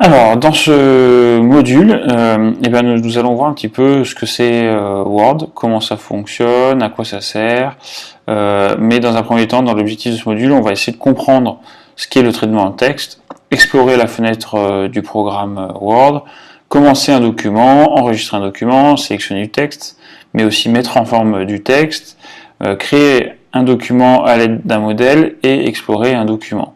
Alors, dans ce module, nous allons voir un petit peu ce que c'est Word, comment ça fonctionne, à quoi ça sert. Mais dans un premier temps, dans l'objectif de ce module, on va essayer de comprendre ce qu'est le traitement de texte, explorer la fenêtre du programme Word, commencer un document, enregistrer un document, sélectionner du texte, mais aussi mettre en forme du texte, créer un document à l'aide d'un modèle et explorer un document.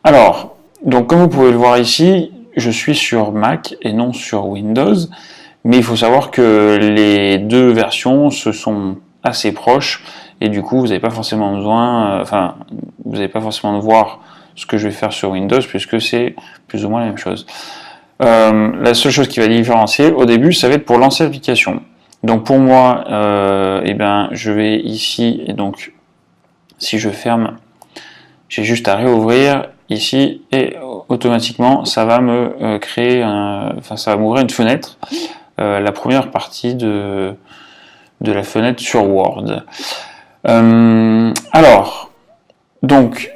Alors, donc comme vous pouvez le voir ici, je suis sur Mac et non sur Windows, mais il faut savoir que les deux versions se sont assez proches et du coup vous n'avez pas forcément besoin, vous n'avez pas forcément de voir ce que je vais faire sur Windows puisque c'est plus ou moins la même chose. La seule chose qui va différencier au début, ça va être pour lancer l'application. Donc pour moi, je vais ici et donc si je ferme, j'ai juste à réouvrir ici et automatiquement ça va me ça va m'ouvrir une fenêtre, la première partie de la fenêtre sur Word. Donc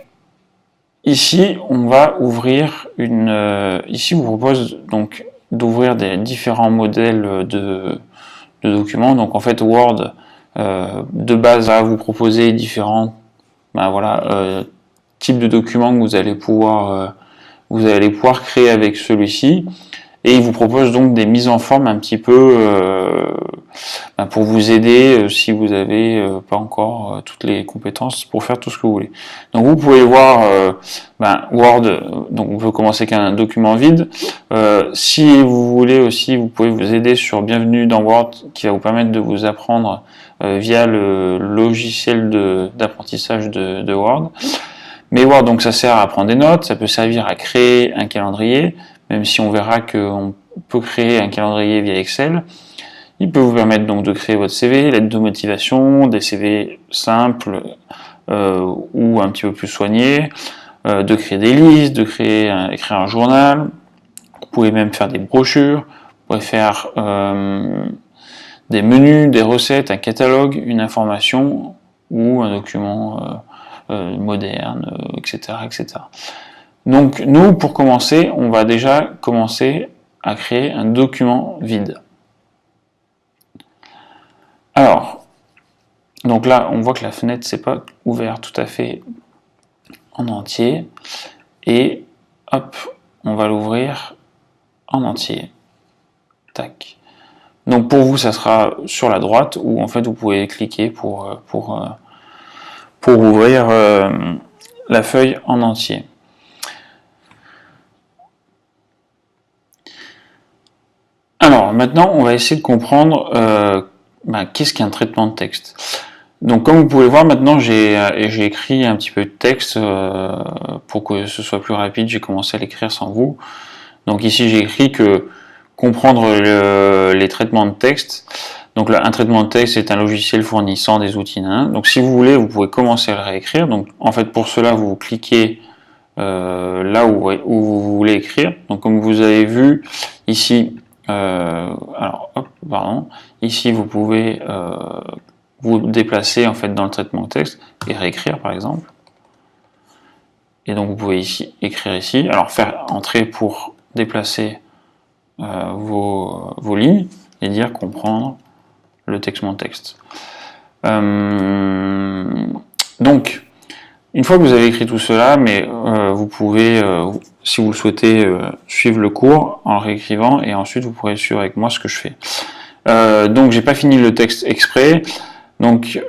ici on va ouvrir ici on vous propose donc d'ouvrir des différents modèles de documents. Donc en fait Word de base va vous proposer différents types de documents que vous allez pouvoir créer avec celui-ci, et il vous propose donc des mises en forme un petit peu pour vous aider si vous n'avez pas encore toutes les compétences pour faire tout ce que vous voulez. Donc vous pouvez voir Word, donc on peut commencer qu'un document vide. Si vous voulez aussi, vous pouvez vous aider sur Bienvenue dans Word qui va vous permettre de vous apprendre via le logiciel d'apprentissage de Word. Mais Word, donc ça sert à prendre des notes, ça peut servir à créer un calendrier, même si on verra qu'on peut créer un calendrier via Excel. Il peut vous permettre donc de créer votre CV, lettre de motivation, des CV simples ou un petit peu plus soignés, de créer des listes, écrire un journal. Vous pouvez même faire des brochures, vous pouvez faire des menus, des recettes, un catalogue, une information ou un document moderne, etc., etc. Donc nous, pour commencer, on va déjà commencer à créer un document vide. Alors, donc là, on voit que la fenêtre s'est pas ouverte tout à fait en entier, et hop, on va l'ouvrir en entier. Tac. Donc pour vous, ça sera sur la droite, où en fait vous pouvez cliquer pour ouvrir la feuille en entier. Alors maintenant, on va essayer de comprendre qu'est-ce qu'un traitement de texte. Donc comme vous pouvez le voir, maintenant j'ai écrit un petit peu de texte pour que ce soit plus rapide. J'ai commencé à l'écrire sans vous. Donc ici j'ai écrit que comprendre les traitements de texte. Donc là, un traitement de texte est un logiciel fournissant des outils NaN. Donc si vous voulez, vous pouvez commencer à le réécrire. Donc en fait pour cela, vous cliquez là où vous voulez écrire. Donc comme vous avez vu ici, ici vous pouvez vous déplacer en fait dans le traitement de texte et réécrire par exemple. Et donc vous pouvez ici écrire ici. Alors faire entrer pour déplacer vos lignes et dire comprendre le texte. Donc une fois que vous avez écrit tout cela, mais vous pouvez, si vous le souhaitez, suivre le cours en réécrivant, et ensuite vous pourrez suivre avec moi ce que je fais. Donc j'ai pas fini le texte exprès. Donc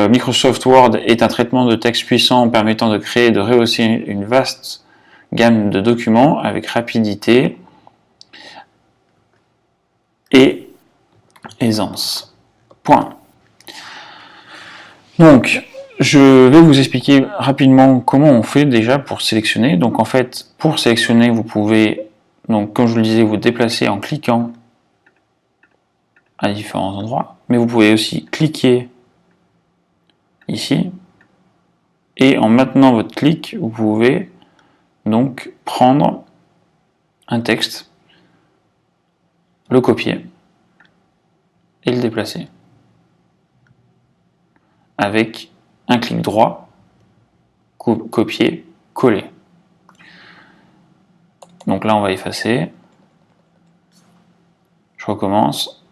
Microsoft Word est un traitement de texte puissant permettant de créer et de rehausser une vaste gamme de documents avec rapidité et aisance. Point. Donc je vais vous expliquer rapidement comment on fait déjà pour sélectionner. Donc en fait, pour sélectionner, vous pouvez, donc comme je vous le disais, vous déplacer en cliquant à différents endroits, mais vous pouvez aussi cliquer ici, et en maintenant votre clic, vous pouvez donc prendre un texte, le copier et le déplacer avec un clic droit, copier, coller. Donc là, on va effacer. Je recommence.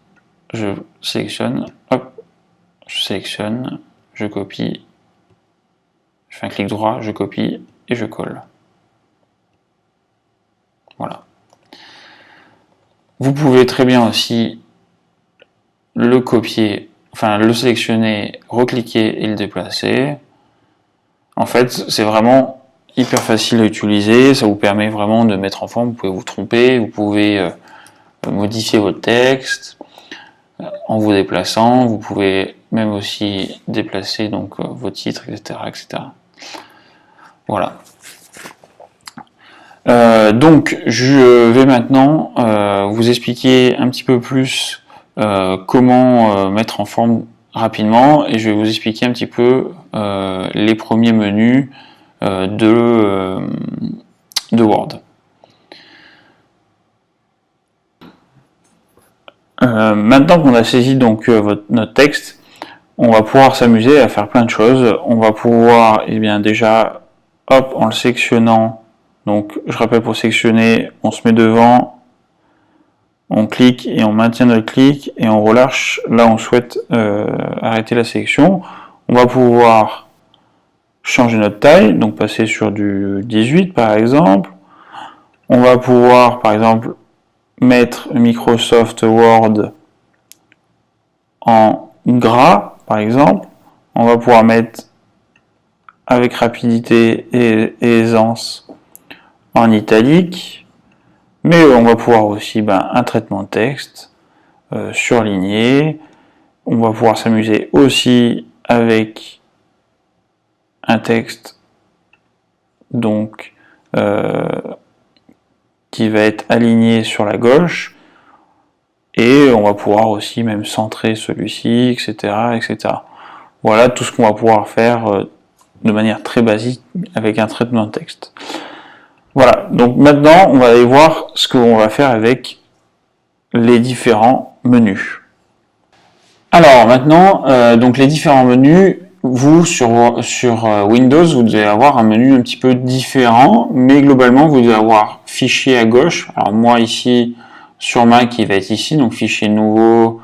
Je sélectionne. Hop. Je sélectionne. Je copie. Je fais un clic droit. Je copie et je colle. Voilà. Vous pouvez très bien aussi le copier, enfin le sélectionner, recliquer et le déplacer. En fait, c'est vraiment hyper facile à utiliser, ça vous permet vraiment de mettre en forme, vous pouvez vous tromper, vous pouvez modifier votre texte en vous déplaçant, vous pouvez même aussi déplacer donc vos titres, etc., etc. Voilà. Donc, je vais maintenant vous expliquer un petit peu plus comment mettre en forme rapidement, et je vais vous expliquer un petit peu les premiers menus de Word. Maintenant qu'on a saisi donc notre texte, on va pouvoir s'amuser à faire plein de choses. On va pouvoir, eh bien déjà, hop, en le sélectionnant. Donc, je rappelle, pour sélectionner, on se met devant, on clique et on maintient notre clic et on relâche. Là, on souhaite arrêter la sélection. On va pouvoir changer notre taille, donc passer sur du 18 par exemple. On va pouvoir, par exemple, mettre Microsoft Word en gras, par exemple. On va pouvoir mettre avec rapidité et aisance en italique, mais on va pouvoir aussi un traitement de texte surligné. On va pouvoir s'amuser aussi avec un texte donc qui va être aligné sur la gauche, et on va pouvoir aussi même centrer celui-ci, etc., etc. Voilà tout ce qu'on va pouvoir faire de manière très basique avec un traitement de texte. Voilà, donc maintenant on va aller voir ce qu'on va faire avec les différents menus. Alors maintenant, donc les différents menus, vous sur Windows, vous devez avoir un menu un petit peu différent, mais globalement vous devez avoir fichier à gauche. Alors moi ici sur Mac, il va être ici, donc fichier nouveau,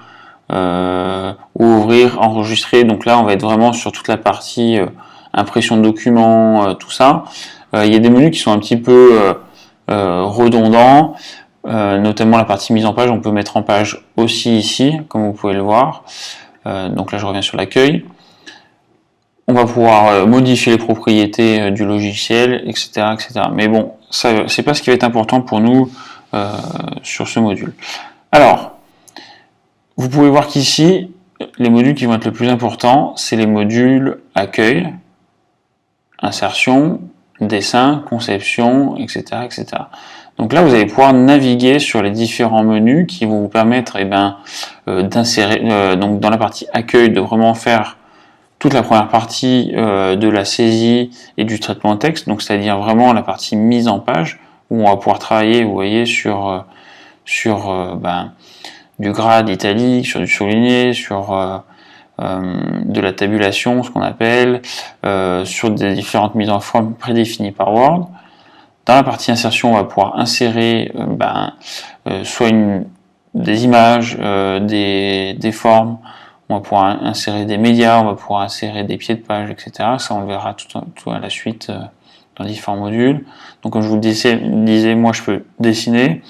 ouvrir, enregistrer. Donc là on va être vraiment sur toute la partie impression de documents, tout ça. Il y a des menus qui sont un petit peu redondants, notamment la partie mise en page. On peut mettre en page aussi ici, comme vous pouvez le voir. Donc là, je reviens sur l'accueil. On va pouvoir modifier les propriétés du logiciel, etc., etc. Mais bon, ça, c'est pas ce qui va être important pour nous sur ce module. Alors, vous pouvez voir qu'ici, les modules qui vont être le plus importants, c'est les modules accueil, insertion, dessin, conception, etc., etc. Donc là, vous allez pouvoir naviguer sur les différents menus qui vont vous permettre d'insérer, donc dans la partie accueil, de vraiment faire toute la première partie de la saisie et du traitement de texte, donc c'est-à-dire vraiment la partie mise en page, où on va pouvoir travailler, vous voyez, sur du grade italique, sur du souligné, sur de la tabulation, ce qu'on appelle, sur des différentes mises en forme prédéfinies par Word. Dans la partie insertion, on va pouvoir insérer soit des images, des formes, on va pouvoir insérer des médias, on va pouvoir insérer des pieds de page, etc. Ça, on le verra tout à la suite dans différents modules. Donc, comme je vous le disais, moi, je peux dessiner.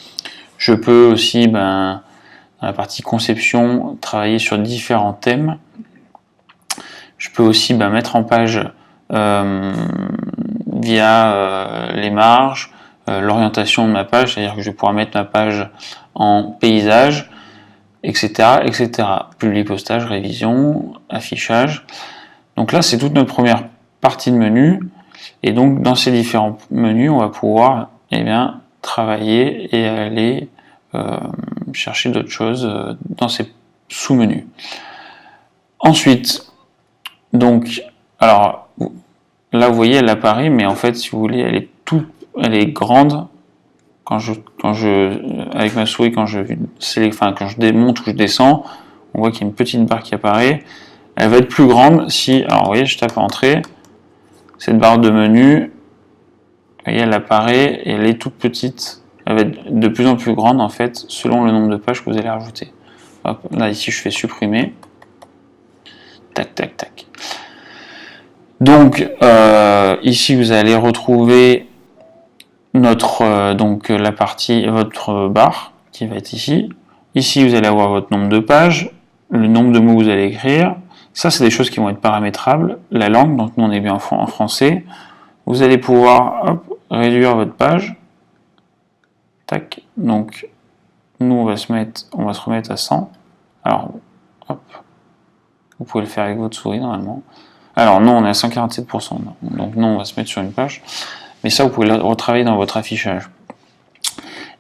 Je peux aussi, dans la partie conception, travailler sur différents thèmes. Je peux aussi mettre en page via les marges, l'orientation de ma page, c'est-à-dire que je vais pouvoir mettre ma page en paysage, etc., etc. Publier, postage, révision, affichage. Donc là, c'est toute notre première partie de menu. Et donc, dans ces différents menus, on va pouvoir travailler et aller chercher d'autres choses dans ces sous-menus. Ensuite, donc, alors, là, vous voyez, elle apparaît, mais en fait, si vous voulez, elle est grande. Avec ma souris, quand je démonte ou je descends, on voit qu'il y a une petite barre qui apparaît. Elle va être plus grande si, alors, vous voyez, je tape Entrée, cette barre de menu, vous voyez, elle apparaît et elle est toute petite elle va être de plus en plus grande en fait selon le nombre de pages que vous allez rajouter. Hop, là ici je fais supprimer. Tac, tac, tac. Donc ici vous allez retrouver notre donc la partie, votre barre qui va être ici. Ici vous allez avoir votre nombre de pages, le nombre de mots que vous allez écrire. Ça c'est des choses qui vont être paramétrables. La langue, donc nous on est bien en français. Vous allez pouvoir hop, réduire votre page. Tac. Donc nous on va se remettre à 100. Alors hop. Vous pouvez le faire avec votre souris normalement. Alors non, on est à 147%. Donc non, on va se mettre sur une page. Mais ça, vous pouvez le retravailler dans votre affichage.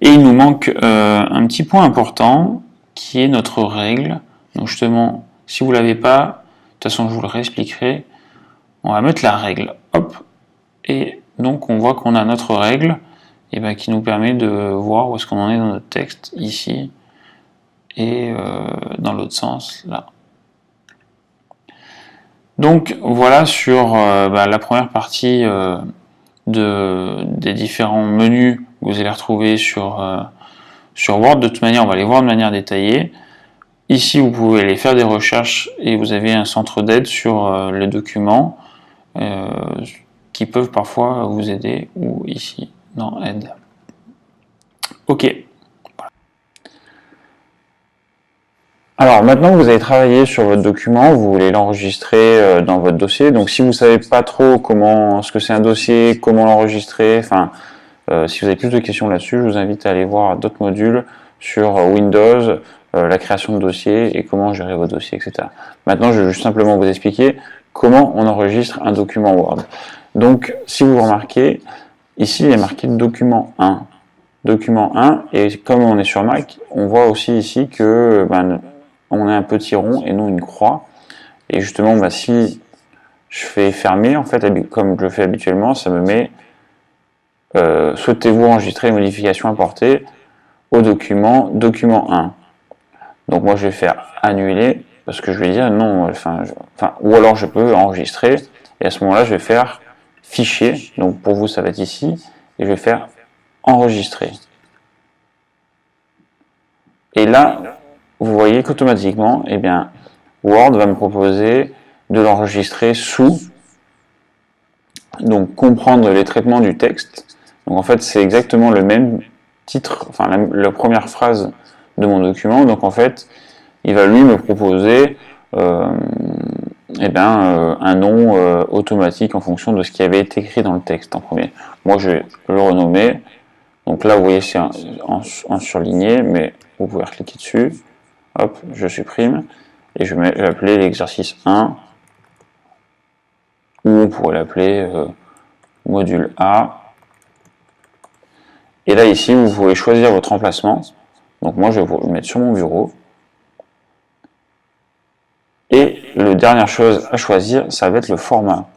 Et il nous manque un petit point important qui est notre règle. Donc justement, si vous ne l'avez pas, de toute façon je vous le réexpliquerai. On va mettre la règle. Hop. Et donc on voit qu'on a notre règle et ben, qui nous permet de voir où est-ce qu'on en est dans notre texte, ici, et dans l'autre sens, là. Donc voilà sur la première partie des différents menus que vous allez retrouver sur Word. De toute manière, on va les voir de manière détaillée. Ici, vous pouvez aller faire des recherches et vous avez un centre d'aide sur les documents qui peuvent parfois vous aider, ou ici dans Aide. Ok. Alors maintenant que vous avez travaillé sur votre document, vous voulez l'enregistrer dans votre dossier. Donc si vous ne savez pas trop ce que c'est un dossier, comment l'enregistrer, enfin si vous avez plus de questions là-dessus, je vous invite à aller voir d'autres modules sur Windows, la création de dossiers et comment gérer vos dossiers, etc. Maintenant, je vais juste simplement vous expliquer comment on enregistre un document Word. Donc si vous remarquez, ici il est marqué document 1. Document 1, et comme on est sur Mac, on voit aussi ici que on a un petit rond et non une croix. Et justement, si je fais fermer, en fait, comme je le fais habituellement, ça me met souhaitez-vous enregistrer les modifications apportées au document 1. Donc moi, je vais faire annuler, parce que je vais dire non, ou alors je peux enregistrer, et à ce moment-là, je vais faire fichier. Donc pour vous, ça va être ici, et je vais faire enregistrer. Et là, vous voyez qu'automatiquement, eh bien, Word va me proposer de l'enregistrer sous, donc comprendre les traitements du texte. Donc en fait, c'est exactement le même titre, enfin la première phrase de mon document. Donc en fait, il va lui me proposer un nom automatique en fonction de ce qui avait été écrit dans le texte en premier. Moi, je vais le renommer. Donc là, vous voyez, c'est en surligné, mais vous pouvez cliquer dessus. Hop, je supprime. Et je vais l'appeler l'exercice 1. Ou on pourrait l'appeler module A. Et là, ici, vous pouvez choisir votre emplacement. Donc moi, je vais vous le mettre sur mon bureau. Et la dernière chose à choisir, ça va être le format.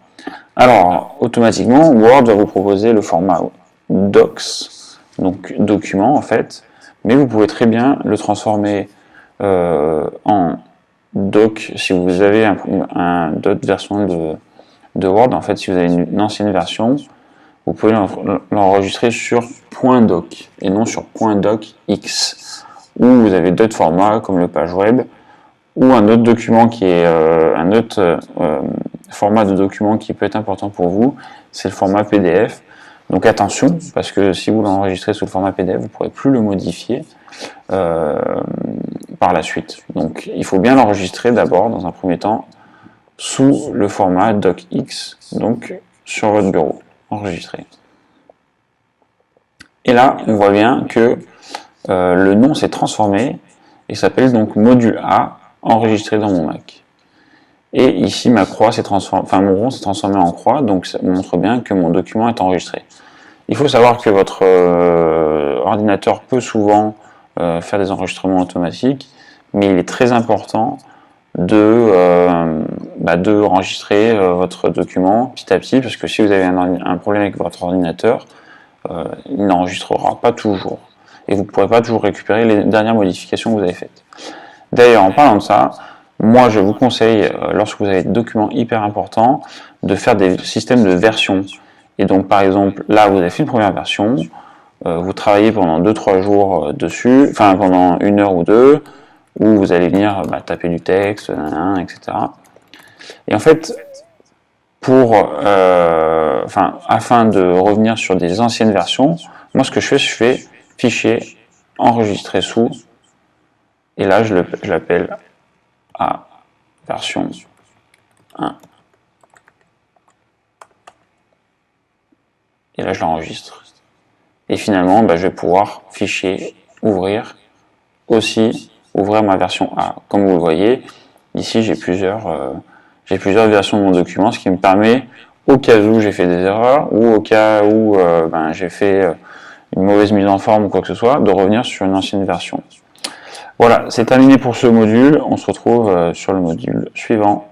Alors, automatiquement, Word va vous proposer le format Docs, donc document en fait, mais vous pouvez très bien le transformer en doc si vous avez d'autres versions de Word. En fait, si vous avez une ancienne version, vous pouvez l'enregistrer sur .doc et non sur .docx, ou vous avez d'autres formats comme le page web, ou un autre document qui est un autre format de document qui peut être important pour vous, c'est le format PDF. Donc attention, parce que si vous l'enregistrez sous le format PDF, vous ne pourrez plus le modifier par la suite. Donc il faut bien l'enregistrer d'abord, dans un premier temps, sous le format docx, donc sur votre bureau, enregistré. Et là, on voit bien que le nom s'est transformé et s'appelle donc module A, enregistré dans mon Mac. Et ici, ma croix s'est transformée, enfin mon rond s'est transformé en croix, donc ça montre bien que mon document est enregistré. Il faut savoir que votre ordinateur peut souvent faire des enregistrements automatiques, mais il est très important de enregistrer votre document petit à petit, parce que si vous avez un problème avec votre ordinateur, il n'enregistrera pas toujours. Et vous ne pourrez pas toujours récupérer les dernières modifications que vous avez faites. D'ailleurs, en parlant de ça, moi je vous conseille, lorsque vous avez des documents hyper importants, de faire des systèmes de version. Et donc par exemple, là vous avez fait une première version, vous travaillez pendant 2-3 jours dessus, enfin pendant 1 heure ou 2, où vous allez venir taper du texte, etc. Et en fait, afin de revenir sur des anciennes versions, moi ce que je fais fichier, enregistrer sous, et là je l'appelle à version 1. Et là je l'enregistre. Et finalement, je vais pouvoir fichier, ouvrir, aussi ouvrir ma version A. Comme vous le voyez, ici j'ai plusieurs versions de mon document, ce qui me permet, au cas où j'ai fait des erreurs, ou au cas où j'ai fait une mauvaise mise en forme ou quoi que ce soit, de revenir sur une ancienne version. Voilà, c'est terminé pour ce module. On se retrouve sur le module suivant.